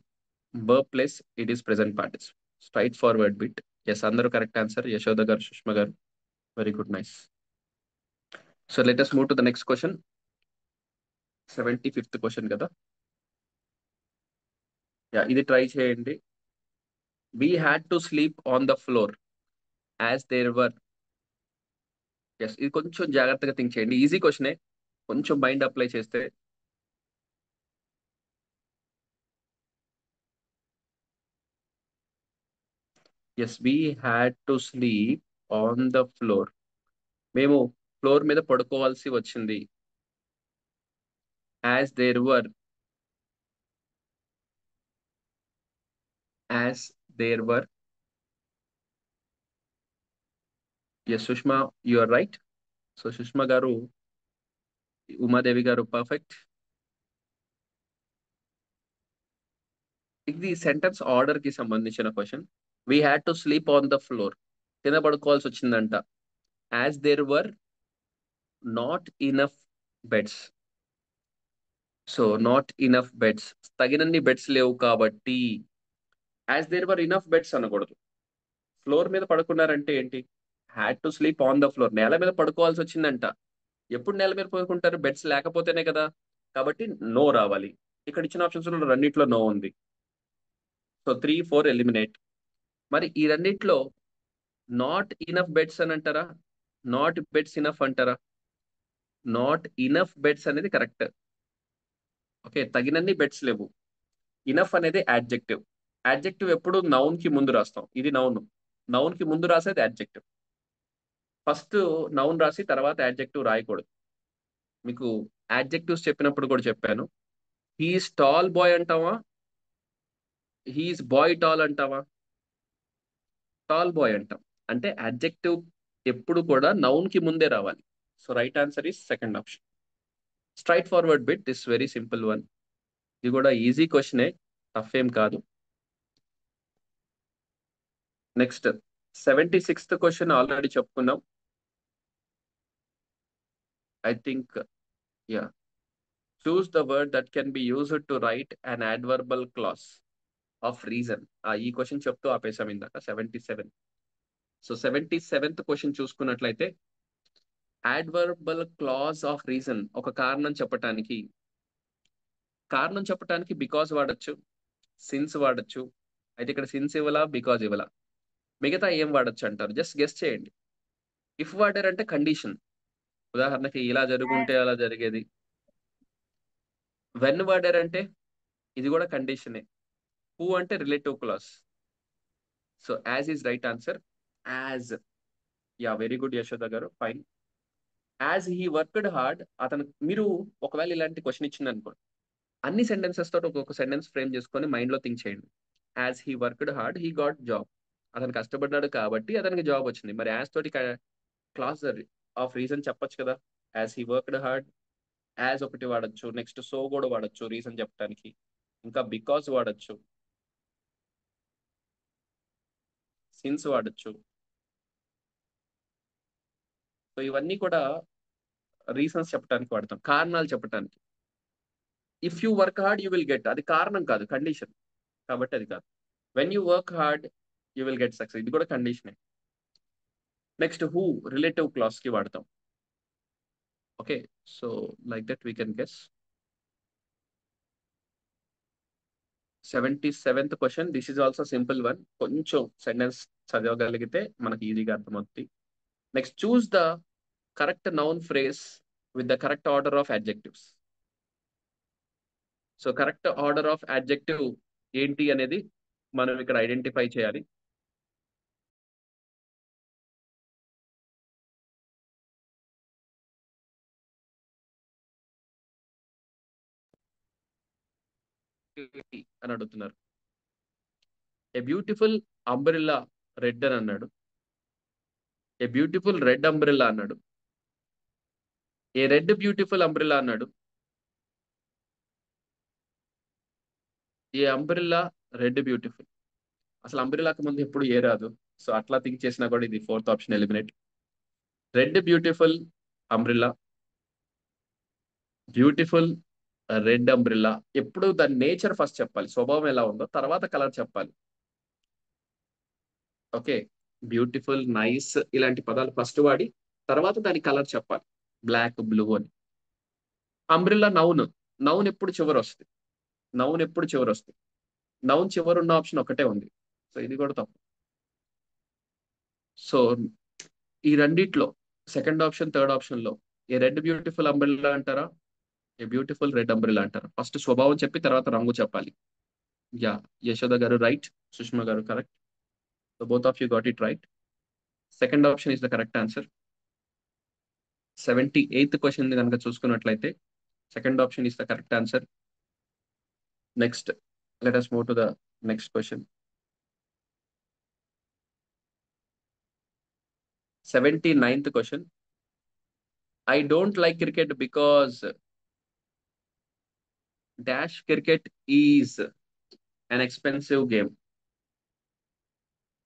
verb place it is present participle. Straight forward bit. Yes, అందరూ కరెక్ట్ ఆన్సర్. యశోద గారు, సుష్మ గారు, very good, nice. So let us move to the next question. 75th question కదా. ఇది ట్రై చేయండి. We had to sleep on the floor as there were. Yes, ఇది కొంచెం జాగ్రత్తగా థింక్ చేయండి. ఈజీ క్వశ్చనే, కొంచెం మైండ్ అప్లై చేస్తే. Yes, we had to sleep on the floor. మేము ఫ్లోర్ మీద పడుకోవాల్సి వచ్చింది. As there were. As there were. Yes Sushma, you are right. So Sushma గారు, ఉమాదేవి గారు, పర్ఫెక్ట్. ఇది సెంటెన్స్ ఆర్డర్ కి సంబంధించిన question. We had to sleep on the floor. కింద పడుకోవాల్సి వచ్చిందంట. As there were not enough beds. So not enough beds, తగినన్ని బెడ్స్ లేవు కాబట్టి. As there were enough beds అనకూడదు. ఫ్లోర్ మీద పడుకున్నారంటే ఏంటి? Had to sleep on the floor, నేల మీద పడుకోవాల్సి వచ్చిందంట. ఎప్పుడు నేల మీద పడుకుంటారు? బెడ్స్ లేకపోతేనే కదా. కాబట్టి నో రావాలి. ఇక్కడ ఇచ్చిన ఆప్షన్స్ రెండిట్లో నో ఉంది. So 3, 4 eliminate. మరి ఈ రెండిట్లో నాట్ ఇనఫ్ బెడ్స్ అని అంటారా, నాట్ బెడ్స్ ఇనఫ్ అంటారా? నాట్ ఇనఫ్ బెడ్స్ అనేది కరెక్ట్. ఓకే, తగినన్ని బెడ్స్ లేవు. ఇనఫ్ అనేది యాడ్జెక్టివ్. యాడ్జెక్టివ్ ఎప్పుడు నౌన్ కి ముందు రాస్తాం. ఇది నౌన్. నౌన్ కి ముందు రాసేది యాడ్జెక్టివ్. ఫస్ట్ నౌన్ రాసి తర్వాత యాడ్జెక్టివ్ రాయకూడదు. మీకు యాడ్జెక్టివ్స్ చెప్పినప్పుడు కూడా చెప్పాను. హీఈస్ టాల్ బాయ్ అంటావా, హీఈస్ బాయ్ టాల్ అంటావా? టాల్ బాయ్ అంటాం. అంటే యాడ్జెక్టివ్ ఎప్పుడు కూడా నౌన్ కి ముందే రావాలి. So right answer is second option. Straightforward bit, this very simple one. ఇది కూడా ఈజీ క్వశ్చనే, టఫ్ ఏం కాదు. నెక్స్ట్ 76th క్వశ్చన్ ఆల్రెడీ చెప్పుకున్నాం. I think yeah. Choose the word that can be used to write an adverbial clause of reason. ఈ క్వశ్చన్ చెప్తూ ఆపేసాం ఇందాక 77. సో 77th క్వశ్చన్ చూసుకున్నట్లయితే, అడ్వర్బల్ క్లాజ్ ఆఫ్ రీజన్, ఒక కారణం చెప్పటానికి. కారణం చెప్పటానికి బికాజ్ వాడచ్చు, సిన్స్ వాడచ్చు. అయితే ఇక్కడ సిన్స్ ఇవ్వాలా, బికాజ్ ఇవ్వాలా? మిగతా ఏం వాడచ్చు అంటారు? జస్ట్ గెస్ చేయండి. ఇఫ్ వాడారంటే కండిషన్, ఉదాహరణకి ఇలా జరుగుంటే అలా జరిగేది. వెన్ వాడారంటే ఇది కూడా కండిషనే. హూ అంటే relative clause. So as is right answer. As. Yeah, very good Yashoda గారు, fine. As he worked hard, అతను. మీరు ఒకవేళ ఇలాంటి క్వశ్చన్ ఇచ్చింది అనుకోండి, అన్ని సెంటెన్సెస్ తోటి ఒక్కొక్క సెంటెన్స్ ఫ్రేమ్ చేసుకొని మైండ్ లో థింక్ చేయండి. As he worked hard he got job. అతను కష్టపడ్డాడు కాబట్టి అతనికి జాబ్ వచ్చింది. మరి యాజ్ తోటి క్లాస్ ఆఫ్ రీజన్ చెప్పొచ్చు కదా. As he worked hard, as ఒకటి వాడచ్చు. నెక్స్ట్ సో కూడా వాడచ్చు రీజన్ చెప్పడానికి. ఇంకా బికాస్ వాడచ్చు, సిన్స్ వాడచ్చు. సో ఇవన్నీ కూడా రీజన్స్ చెప్పడానికి వాడతాం, కారణాలు చెప్పడానికి. If you work hard you will get, అది కారణం కాదు, కండిషన్. కాబట్టి అది కాదు. When you work hard you will get success, ఇది కూడా కండిషనే. నెక్స్ట్ హూ రిలేటివ్ క్లాస్ కి వాడతాం. Okay, so like that we can guess. 77th question, this is also simple one. కొంచెం సెంటెన్స్ చదవగలిగితే మనకి ఈజీగా అర్థమవుతుంది. Next, choose the correct noun phrase with the correct order of adjectives. So correct order of adjective ఏంటి అనేది మనం ఇక్కడ ఐడెంటిఫై చేయాలి. అని అడుగుతున్నారు. ఏ బ్యూటిఫుల్ అంబ్రిల్లా రెడ్ అని అన్నాడు. ఏ బ్యూటిఫుల్ రెడ్ అంబ్రిల్లా అన్నాడు. ఏ రెడ్ బ్యూటిఫుల్ అంబ్రిల్లా అన్నాడు. ఏ అంబ్రిల్లా రెడ్ బ్యూటిఫుల్. అసలు అంబ్రిల్లాకి ముందు ఎప్పుడు ఏ రాదు. సో అట్లా థింక్ చేసినా కూడా ఇది fourth option eliminate. Red beautiful umbrella, beautiful red umbrella. ఎప్పుడు దాని నేచర్ ఫస్ట్ చెప్పాలి, స్వభావం ఎలా ఉందో, తర్వాత కలర్ చెప్పాలి. ఓకే, బ్యూటిఫుల్, నైస్ ఇలాంటి పదాలు ఫస్ట్ వాడి తర్వాత దాని కలర్ చెప్పాలి, బ్లాక్, బ్లూ అని. Umbrella noun. నౌన్ ఎప్పుడు చివరి వస్తుంది. నౌన్ ఎప్పుడు చివరి వస్తుంది. నౌన్ చివరి ఉన్న ఆప్షన్ ఒకటే ఉంది. సో ఇది కూడా తప్పు. సో ఈ రెండిట్లో సెకండ్ ఆప్షన్, థర్డ్ ఆప్షన్ లో ఏ రెడ్ బ్యూటిఫుల్ అంబ్రిల్లా అంటారా, ఏ బ్యూటిఫుల్ రెడ్ అంబ్రిల్లా అంటారా? ఫస్ట్ స్వభావం చెప్పి తర్వాత రంగు చెప్పాలి. యా, యశోద గారు రైట్, సుష్మా గారు correct. So both of you got it right. Second option is the correct answer. 78th question కనుక చూసుకున్నట్లయితే second option is the correct answer. Next, let us move to the next question. 79th question. I don't like cricket because dash cricket is an expensive game.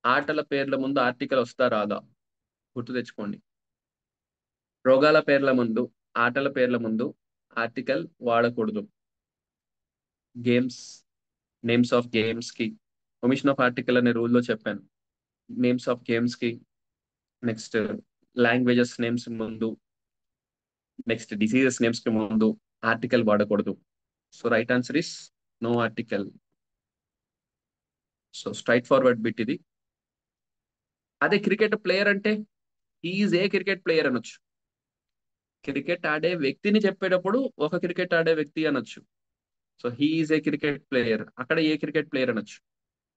ఆటల పేర్ల ముందు ఆర్టికల్ వస్తా రాదా? గుర్తు తెచ్చుకోండి. రోగాల పేర్ల ముందు, ఆటల పేర్ల ముందు ఆర్టికల్ వాడకూడదు. గేమ్స్, నేమ్స్ ఆఫ్ గేమ్స్ కి ఒమిషన్ ఆఫ్ ఆర్టికల్ అనే రూల్లో చెప్పాను. నేమ్స్ ఆఫ్ గేమ్స్ కి, నెక్స్ట్ లాంగ్వేజెస్ నేమ్స్ ముందు, నెక్స్ట్ డిసీజెస్ నేమ్స్ కి ముందు ఆర్టికల్ వాడకూడదు. So right answer is no article. So straightforward bit ఇది. అదే క్రికెట్ ప్లేయర్ అంటే ఈజ్ ఏ క్రికెట్ ప్లేయర్ అనొచ్చు. క్రికెట్ ఆడే వ్యక్తిని చెప్పేటప్పుడు ఒక క్రికెట్ ఆడే వ్యక్తి అనొచ్చు. So he is a cricket player, అక్కడ ఏ క్రికెట్ ప్లేయర్ అనొచ్చు.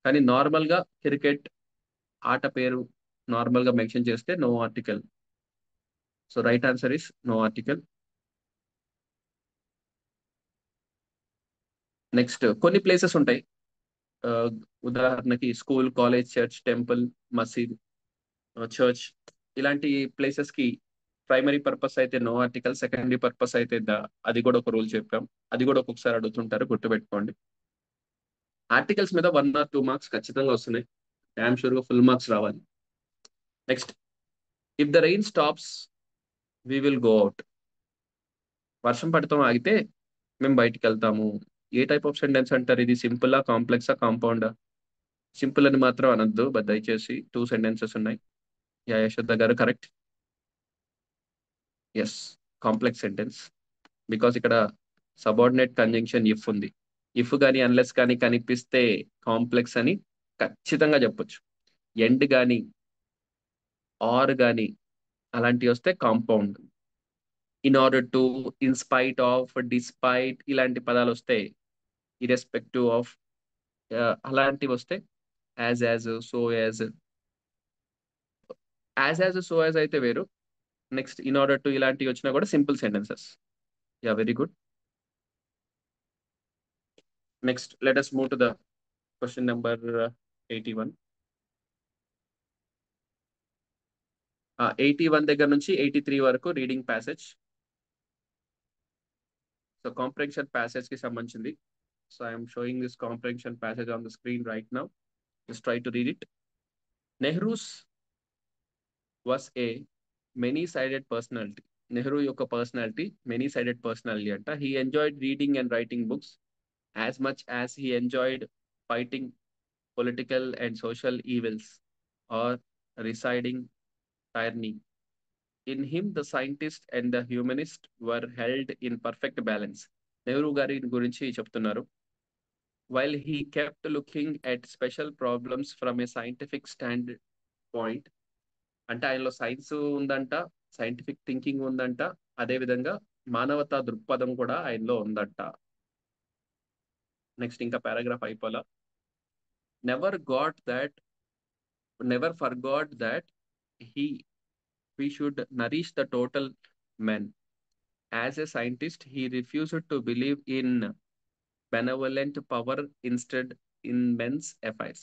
కానీ నార్మల్ గా క్రికెట్ ఆట పేరు నార్మల్ గా మెన్షన్ చేస్తే no article. So right answer is no article. Next కొన్ని ప్లేసెస్ ఉంటాయి. ఆ, ఉదాహరణకి స్కూల్, కాలేజ్, చర్చ్, టెంపుల్, మసీద్, చర్చ్, ఇలాంటి ప్లేసెస్ కి ప్రైమరీ పర్పస్ అయితే నో ఆర్టికల్, సెకండరీ పర్పస్ అయితే అది కూడా ఒక రూల్ చెప్పాం. అది కూడా ఒక్కొక్కసారి అడుగుతుంటారు, గుర్తుపెట్టుకోండి. ఆర్టికల్స్ మీద 1 or 2 మార్క్స్ ఖచ్చితంగా వస్తున్నాయి. డ్యామ్ షూర్ గా ఫుల్ మార్క్స్ రావాలి. Next, if the rain stops we will go out. వర్షం పడతాం ఆగితే మేము బయటికి వెళ్తాము. ఏ టైప్ ఆఫ్ సెంటెన్స్ అంటారు ఇది? Simple, కాంప్లెక్సా, compound? సింపుల్ అని మాత్రం అనొద్దు దయచేసి. 2 సెంటెన్సెస్ ఉన్నాయి. యా యశోద గారు correct. Yes, complex sentence. Because ఇక్కడ సబార్డినేట్ కంజంక్షన్ ఇఫ్ ఉంది. ఇఫ్ కానీ అన్లెస్ కానీ కనిపిస్తే కాంప్లెక్స్ అని ఖచ్చితంగా చెప్పొచ్చు. ఎండ్ కానీ ఆర్ కానీ అలాంటివి వస్తే compound. In order to, in spite of, despite ఇలాంటి పదాలు వస్తే ఇరెస్పెక్టివ్ ఆఫ్, అలాంటివి వస్తే as, so as so as అయితే వేరు. నెక్స్ట్ ఇన్ ఆర్డర్ టు ఇలాంటివి వచ్చినా కూడా simple sentences. Yeah, very good. Next let us move to the question number 81. 81 దగ్గర నుంచి 83 వరకు reading passage. So comprehension passage కి సంబంధించింది. So I'm showing this comprehension passage on the screen right now. Just try to read it. Nehru's was a many sided personality. Nehru యొక్క పర్సనాలిటీ మెనీ సైడెడ్ పర్సనాలిటీ అంట. He enjoyed reading and writing books as much as he enjoyed fighting political and social evils or residing tyranny. In him, the scientist and the humanist were held in perfect balance. Nehru గారి గురించి చెప్తున్నారు. While he kept looking at special problems from a scientific standpoint, అంటే ఆయనలో సైన్స్ ఉందంట, సైంటిఫిక్ థింకింగ్ ఉందంట, అదే విధంగా మానవతా దృక్పథం కూడా ఆయనలో ఉందంట. నెక్స్ట్ ఇంకా పారాగ్రాఫ్ అయిపోలా. Never got that never forgot that he we should nourish the total man. As a scientist, he refused to believe in benevolent power instead in men's affairs.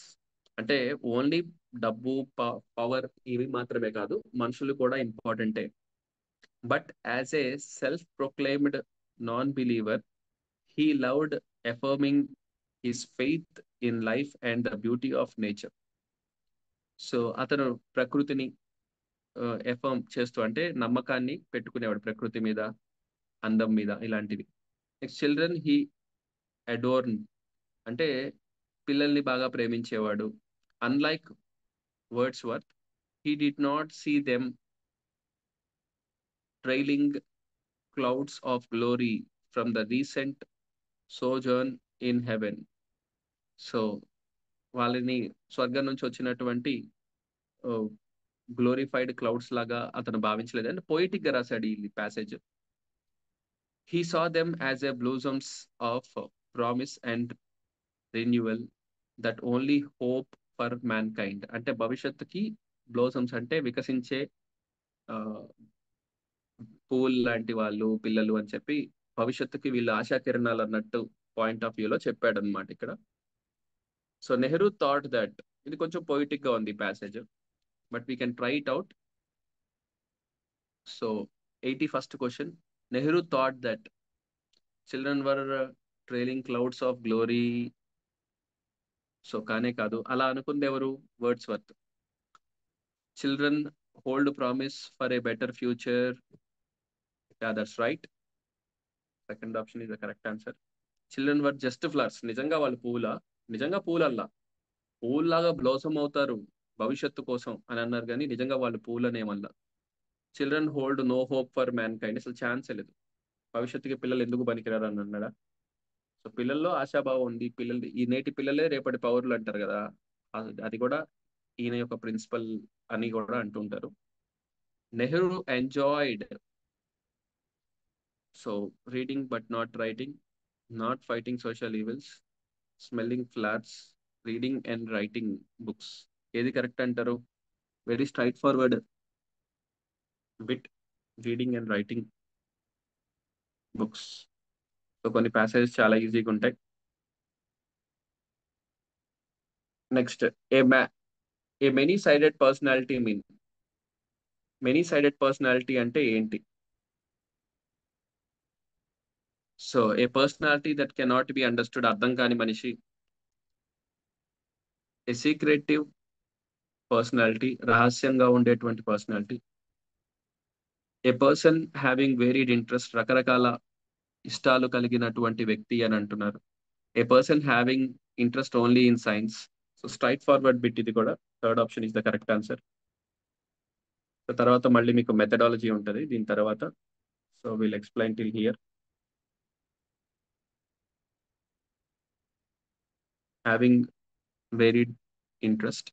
అంటే ఓన్లీ డబ్బు, పవర్ ఇవి మాత్రమే కాదు, మనుషులు కూడా ఇంపార్టెంటే. But as a self proclaimed non believer, he loved affirming his faith in life and the beauty of nature. So అతను ప్రకృతిని ఎఫర్మ్ చేస్తూ, అంటే నమ్మకాన్ని పెట్టుకునేవాడు ప్రకృతి మీద, అందం మీద, ఇలాంటివి. నెక్స్ట్, చిల్డ్రన్ హీ అడోర్న్, అంటే పిల్లల్ని బాగా ప్రేమించేవాడు. Unlike Wordsworth, he did not see them trailing clouds of glory from the recent sojourn in heaven. So వాళ్ళని స్వర్గం నుంచి వచ్చినటువంటి గ్లోరిఫైడ్ క్లౌడ్స్ లాగా అతను భావించలేదు. అంటే పోయిటిక్ గా రాశాడు ఈ passage. He saw them as a blossoms of promise and renewal that only hope for mankind. అంటే భవిష్యత్తుకి బ్లోసమ్స్ అంటే వికసించే పూల్ లాంటి వాళ్ళు, పిల్లలు అని చెప్పి భవిష్యత్తుకి వీళ్ళు ఆశా కిరణాలు అన్నట్టు పాయింట్ ఆఫ్ వ్యూలో చెప్పాడు అనమాట ఇక్కడ. సో నెహ్రూ థాట్ దట్, ఇది కొంచెం పొయిటిక్ గా ఉంది passage, but we can try it out. So 81st question. Nehru thought that children were trailing clouds of glory so కానే కాదు. అలా అనుకుంది ఎవరు? Words worth. Children hold promise for a better future. Yeah, that's right. Second option is the correct answer. Children were just flowers. నిజంగా వాళ్ళు పూలా? నిజంగా పూలల్లా. పూల్లాగా బ్లోసమ్ అవుతారు భవిష్యత్తు కోసం అని అన్నారు, కానీ నిజంగా వాళ్ళు పూలనేమల్లా. Children hold no hope for mankind. అసలు ఛాన్సే లేదు. భవిష్యత్తుకి పిల్లలు ఎందుకు పనికిరారు అని అన్నాడా? సో పిల్లల్లో ఆశాభావం ఉంది. పిల్లలు, ఈ నేటి పిల్లలే రేపటి పౌరులు అంటారు కదా, అది కూడా ఈయన యొక్క ప్రిన్సిపల్ అని కూడా అంటుంటారు. Nehru enjoyed so reading but not writing, not fighting social evils, smelling flats, reading and writing books. ఏది కరెక్ట్ అంటారు? Very straightforward bit, reading and writing books. So కొన్ని ప్యాసేజెస్ చాలా ఈజీగా ఉంటాయి. నెక్స్ట్, ఏ మ్యా ఏ many sided personality mean. Many sided personality అంటే ఏంటి? So A personality that cannot be understood, అర్థం కాని మనిషి. ఏ సీక్రెటివ్ పర్సనాలిటీ, రహస్యంగా ఉండేటువంటి పర్సనాలిటీ. ఏ పర్సన్ హ్యావింగ్ వేరీడ్ ఇంట్రెస్ట్, రకరకాల ఇష్టాలు కలిగినటువంటి వ్యక్తి అని అంటున్నారు. A person having interest only in science. So straightforward bit ఇది కూడా. Third option is the correct answer. తర్వాత మళ్ళీ మీకు మెథడాలజీ ఉంటుంది దీని తర్వాత. So will explain till here. Having varied interest.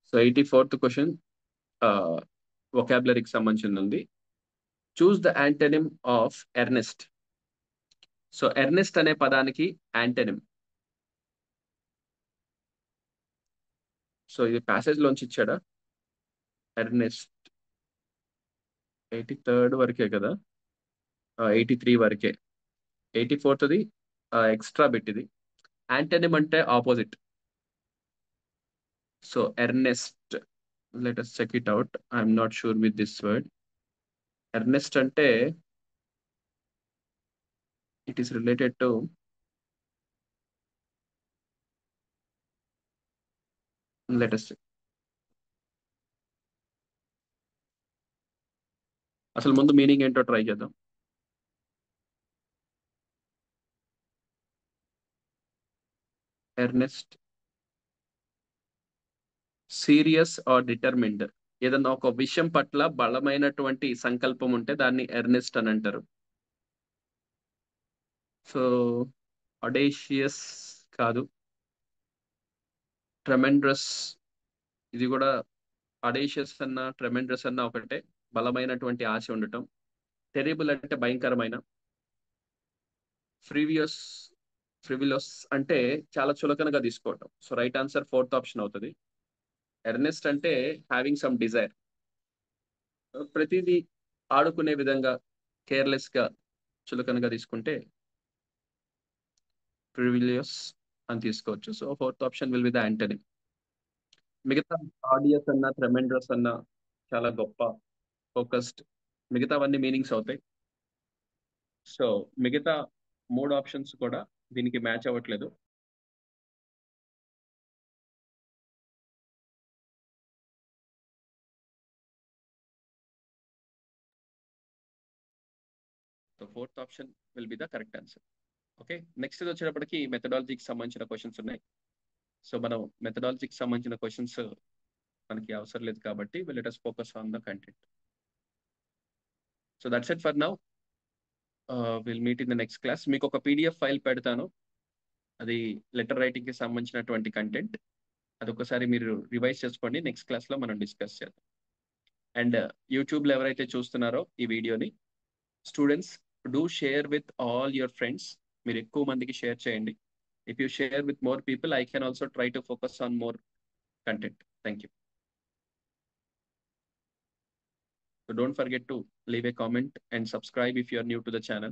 So 84th question వొకాబులరీకి సంబంధించింది ఉంది. Choose the antonym of earnest. So earnest అనే పదానికి యాంటనిమ్. సో ఇది ప్యాసేజ్ లోంచి ఇచ్చాడా? ఎర్నెస్ట్ 83rd వరకే కదా, 83 వరకే. 84th ఎక్స్ట్రా బిట్ ఇది. యాంటనిమ్ అంటే opposite. So earnest, let us check it out. I'm not sure with this word. Earnest అంటే it is related to let us అసలు ముందు మీనింగ్ ఏంటో ట్రై చేద్దాం. Earnest, serious or determined. ఏదన్నా ఒక విషయం పట్ల బలమైనటువంటి సంకల్పం ఉంటే దాన్ని ఎర్నెస్ట్ అని అంటారు. సో అడేషియస్ కాదు. ట్రెమెండ్రస్, ఇది కూడా. అడేషియస్ అన్న ట్రెమెండ్రస్ అన్న ఒకటే. బలమైనటువంటి ఆశ ఉండటం. టెరిబుల్ అంటే భయంకరమైన. ఫ్రివియస్, ఫ్రివిలస్ అంటే చాలా చులకనగా తీసుకోవటం. So right answer fourth option అవుతుంది. ఎర్నెస్ట్ అంటే హ్యావింగ్ సమ్ డిజైర్, ప్రతిదీ ఆడుకునే విధంగా, కేర్లెస్ గా, చులకనగా తీసుకుంటే ప్రివిలియస్ అని తీసుకోవచ్చు. So fourth option will be the Antony. మిగతా ఆడియస్ అన్న ట్రెమెండ్రస్ అన్న చాలా గొప్ప, ఫోకస్డ్, మిగతావన్నీ మీనింగ్స్ అవుతాయి. సో మిగతా మూడు ఆప్షన్స్ కూడా దీనికి మ్యాచ్ అవ్వట్లేదు. So fourth option will be the correct answer. Okay, next వచ్చేటప్పటికి మెథడాలజీకి సంబంధించిన క్వశ్చన్స్ ఉన్నాయి. సో మనం మెథడాలజీకి సంబంధించిన క్వశ్చన్స్ మనకి అవసరం లేదు కాబట్టి let us focus on the content. So that's it for now. Will meet in the next class. మీకు ఒక పీడిఎఫ్ ఫైల్ పెడతాను, అది లెటర్ రైటింగ్ కి సంబంధించినటువంటి కంటెంట్. అది ఒకసారి మీరు రివైజ్ చేసుకోండి, నెక్స్ట్ క్లాస్ లో మనం డిస్కస్ చేద్దాం. అండ్ యూట్యూబ్ లో ఎవరైతే చూస్తున్నారో ఈ వీడియోని, students, do share with all your friends. మీరు ఎక్కువ మందికి షేర్ చేయండి. If you share with more people, I can also try to focus on more content. Thank you. So don't forget to leave a comment and subscribe if you are new to the channel.